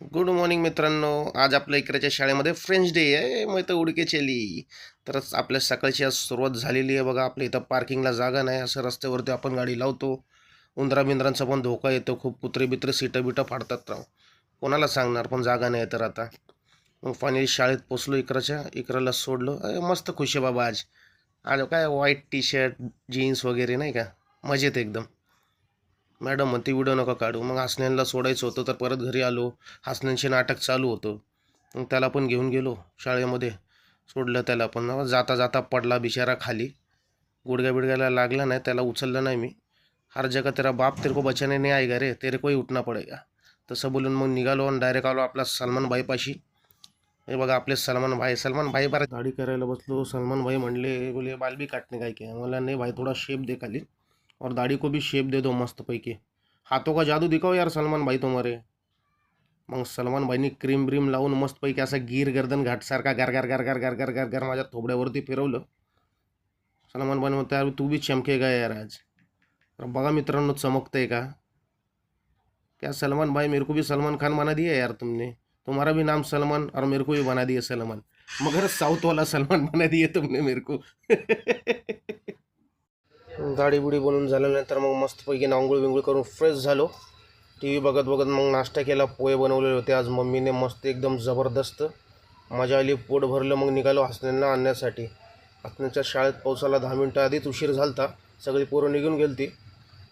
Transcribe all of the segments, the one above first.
Good morning मित्रांनो. आज आपल्या इकडच्या शाळेमध्ये फ्रेंच डे आहे. मग इथं उडके चेली तरच आपल्या सकाळची आज सुरुवात झालेली आहे. बघा, आपल्या इथं पार्किंगला जागा नाही, असं रस्त्यावरती आपण गाडी लावतो. उंदरा बिंद्रांचा पण धोका येतो, खूप कुत्रे बित्रे सीटं बिटं फाडतात राव. कोणाला सांगणार, पण जागा नाही तर आता. मग फायनली शाळेत पोचलो. इकराला सोडलो. मस्त खुश आहे बाबा. आज आज काय व्हाईट टी शर्ट जीन्स वगैरे नाही का, मजेत एकदम. मॅडम म्हणते व्हिडिओ नका काढू. मग हसण्यांना सोडायचं होतं तर परत घरी आलो. हसण्यांचे नाटक चालू होतं. मग त्याला पण घेऊन गेलो शाळेमध्ये. सोडलं त्याला पण. जाता जाता पडला बिचारा खाली. गुडघ्या बिडघ्याला लागला नाही, त्याला उचललं नाही मी. हर जगह तेरा बाप तेरे को बचाने नहीं आएगा रे, तेरे को ही उठना पडेगा. तसं बोलून मग निघालो आणि डायरेक्ट आलो आपला सलमान भाईपाशी. हे बघा आपले सलमान भाई बरं. दाढी करायला बसलो. सलमान भाई म्हणले, बोले बाल भी काटने का क्या? मला नाही भाई, थोडा शेप दे खाली और दाढ़ी को भी शेप दे दो मस्त पैकी. हाथों का जादू दिखाओ यार सलमान भाई तुम्हारे. मग सलमान भाईनी क्रीम ब्रीम लावून मस्तपैकी असं गिर गर्दन घाटसारखा गार गार गार गार गार गार गार गार माझ्या थोबड्यावरती फिरवलं. सलमान भाई म्हणतो यार तू भी चमकेगा यार आज. तर बघा मित्रांनो, चमकतंय का? क्या सलमान भाई, मेरे को भी सलमान खान बना दिया यार तुमने. तुम्हारा भी नाम सलमान और मेरे को भी बना दिया सलमान, मगर साउथ वाला सलमान बना दिया तुमने मेरे को. दाढी बुडी बनवून झाल्यानंतर मग मस्तपैकी आंघोळ विंगोळ करून फ्रेश झालो. टी व्ही बघत बघत मग नाश्ता केला. पोहे बनवलेले होते आज मम्मीने, मस्त एकदम जबरदस्त. मजा आली, पोट भरलं. मग निघालो हसण्यांना आणण्यासाठी. हसण्याच्या शाळेत पोहोचायला 10 मिनटं आधीच उशीर झालता. सगळी पोरं निघून गेलती.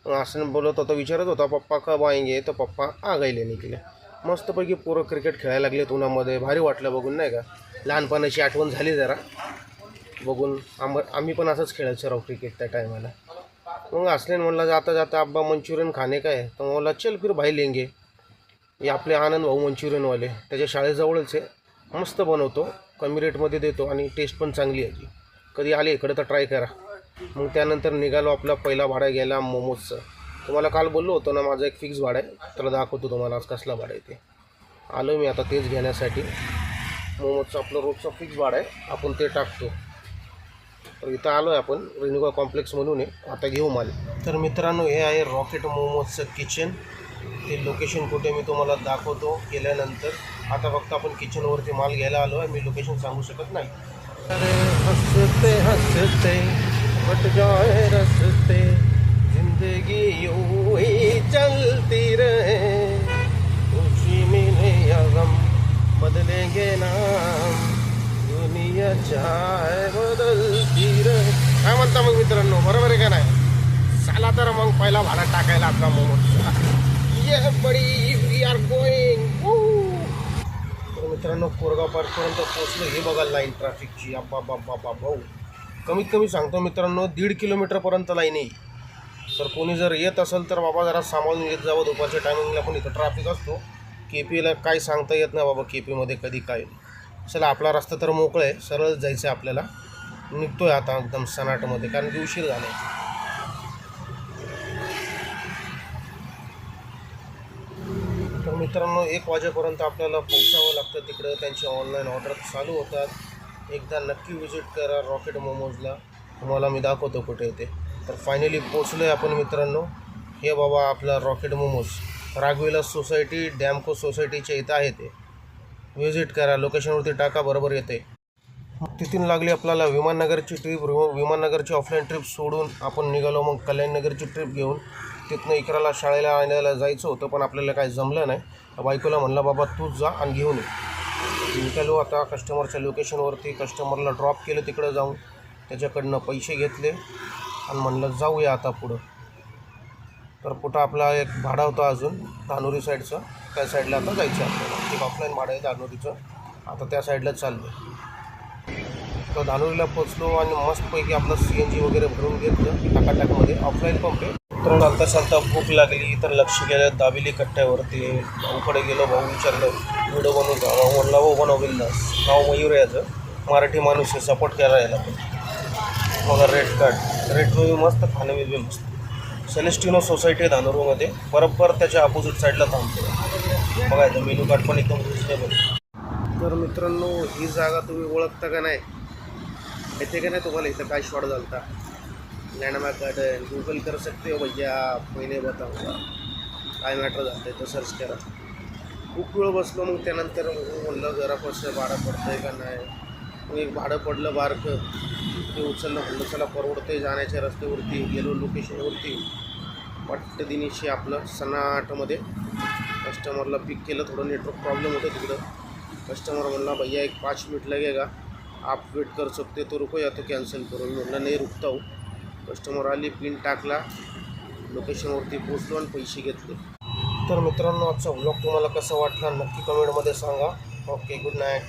मग हसण्या बोलत होता, विचारत होता पप्पा कब आएंगे, तर पप्पा आ गए निघले. मस्तपैकी पोरं क्रिकेट खेळायला लागलेत उन्हामध्ये. भारी वाटलं बघून नाही का. लहानपणाची आठवण झाली जरा बघून. आम्ही पण असंच खेळायचो राव क्रिकेट त्या टायमाला. मग हसण्याने म्हणला, जाता जाता अब्बा मंचुरियन खाणे काय? तर मला चल फिर भाई लेंगे. हे आपले आनंद भाऊ मंचुरियनवाले, त्याच्या शाळेजवळच आहे. मस्त बनवतो, कमी रेटमध्ये देतो आणि टेस्ट पण चांगली आहे. कधी आले इकडे तर ट्राय करा. मग त्यानंतर निघालो. आपला पहिला भाडा गेला मोमोजचं. तुम्हाला काल बोललो होतो ना, माझं एक फिक्स भाडं आहे, त्याला दाखवतो तुम्हाला आज कसला भाडं आहे ते. आलो मी आता तेच घेण्यासाठी. मोमोजचं आपलं रोजचं फिक्स भाडं आहे, आपण ते टाकतो. तर इथं आलो आहे आपण, रेणुका कॉम्प्लेक्स म्हणून आहे. आता घेऊ माल. तर मित्रांनो, हे आहे रॉकेट मोमोजचं किचन. ते लोकेशन कुठे मी तुम्हाला दाखवतो केल्यानंतर. आता फक्त आपण किचनवरती माल घ्यायला आलो आहे. मी लोकेशन सांगू शकत नाही. अरे हसते हसते बट जाए रस्ते, जिंदगी यूं ही चलती रहे, खुशी मिले या गम बदलेंगे नाम, दुनिया चाहे बदलती रहे. काय म्हणता मग मित्रांनो, बरोबर आहे का नाही? चला तर मग पहिला भाडा टाकायला आपला मोमोजचा. ये बडी वी आर गोईंग. तर मित्रांनो, कोरगाव पार्कपर्यंत पोहोचलो. हे बघा लाईन ट्रॅफिकची. अब्बा बाबा भाऊ, कमीत कमी सांगतो मित्रांनो 1.5 किलोमीटरपर्यंत लाईन आहे. तर कोणी जर येत असेल तर बाबा जरा सांभाळून येत जावं. दुपारच्या टायमिंगला पण इथं ट्रॅफिक असतो. केपीला काय सांगता येत नाही बाबा, केपीमध्ये कधी काय. चला, आपला रस्ता तर मोकळा आहे, सरळ जायचं आहे आपल्याला. निघतो आहे आता एकदम सनाटमध्ये, कारण की उशीर झाला आहे. तर मित्रांनो, 1 वाजेपर्यंत आपल्याला पोहोचावं लागतं तिकडं. त्यांची ऑनलाईन ऑर्डर चालू होतात. एकदा नक्की विजिट करा रॉकेट मोमोजला, तुम्हाला मी दाखवतो कुठे येते. तर फायनली पोचलो आहे आपण मित्रांनो. हे बाबा आपला रॉकेट मोमोज राघवेला सोसायटी, डॅमको सोसायटीच्या इथं आहे. ते विजिट करा, लोकेशनवरती टाका, बरोबर येते. तिथून लागली आपल्याला विमाननगरची ट्रिप. विमाननगरची ऑफलाईन ट्रिप सोडून आपण निघालो मग कल्याणनगरची ट्रिप घेऊन. तिथनं इकराला शाळेला आणायला जायचं होतं, पण आपल्याला काही जमलं नाही. बायकोला म्हणलं, बाबा तूच जा आणि घेऊन ये. निघालो आता कस्टमरच्या लोकेशनवरती. कस्टमरला ड्रॉप केलं तिकडं जाऊन, त्याच्याकडनं पैसे घेतले आणि म्हणलं जाऊया आता पुढं. तर कुठं आपला एक भाडा होता अजून धानोरी साईडचं, त्या साईडला आता जायचं आपल्याला. एक ऑफलाईन भाडं आहे धानोरीचं, आता त्या साईडला चाललो आहे. तर धानोरीला पोचलो आणि मस्तपैकी आपलं CNG वगैरे भरून घेतलं टाकाटाकमध्ये. ऑफलाईन पंप आहे. तर चालता चालता भूक लागली तर लक्ष गेलं दाबिली कट्ट्यावरती. भाऊकडे गेलो, भाऊ विचारलं व्हिडिओ बनवून जा. भाऊ म्हणला हो बनवतील ना. नाव मयूर आहे याचं, मराठी माणूस आहे, सपोर्ट करायला पण. मग रेट मूवी मस्त, खाणं बिबी मस्त. सेलेस्टिनो सोसायटी आहे धानोरीमध्ये, बरोबर त्याच्या अपोजिट साईडला थांबतो. बघायचं मेनू कार्ड पण एकदम रिजनेबल. तर मित्रांनो, ही जागा तुम्ही ओळखता का नाही, येते का नाही तुम्हाला? इथं काय शॉट झालता, लैंडमार्क गार्डन. गूगल कर सकते हो भैया, पहले बताऊंगा काय मॅटर झालं आहे तर सर्च करा. खूप वेळ बसलो. मग त्यानंतर म्हणलं जरा कसं भाडं पडतं आहे का नाही. मग एक भाडं पडलं बारकं, ते उचललं. म्हणलं चला परवडतं आहे. जाण्याच्या रस्त्यावरती गेलो लोकेशनवरती. वाटतं दिनीशी आपलं सन्नाटमध्ये कस्टमरला पिक केलं. थोडं नेटवर्क प्रॉब्लेम होतं तिकडं. कस्टमर म्हणला भैया एक 5 मिनट लगेगा, आप वेट कर सकते तो रुको या तो कॅन्सल करो. मी म्हटलं नाही रुकता हो. कस्टमर आली, पिन टाकला, लोकेशनवरती पोचलो आणि पैसे घेतले. तर मित्रांनो, आजचा व्लॉग तुम्हाला कसा वाटला नक्की कमेंटमध्ये सांगा. Okay, good night.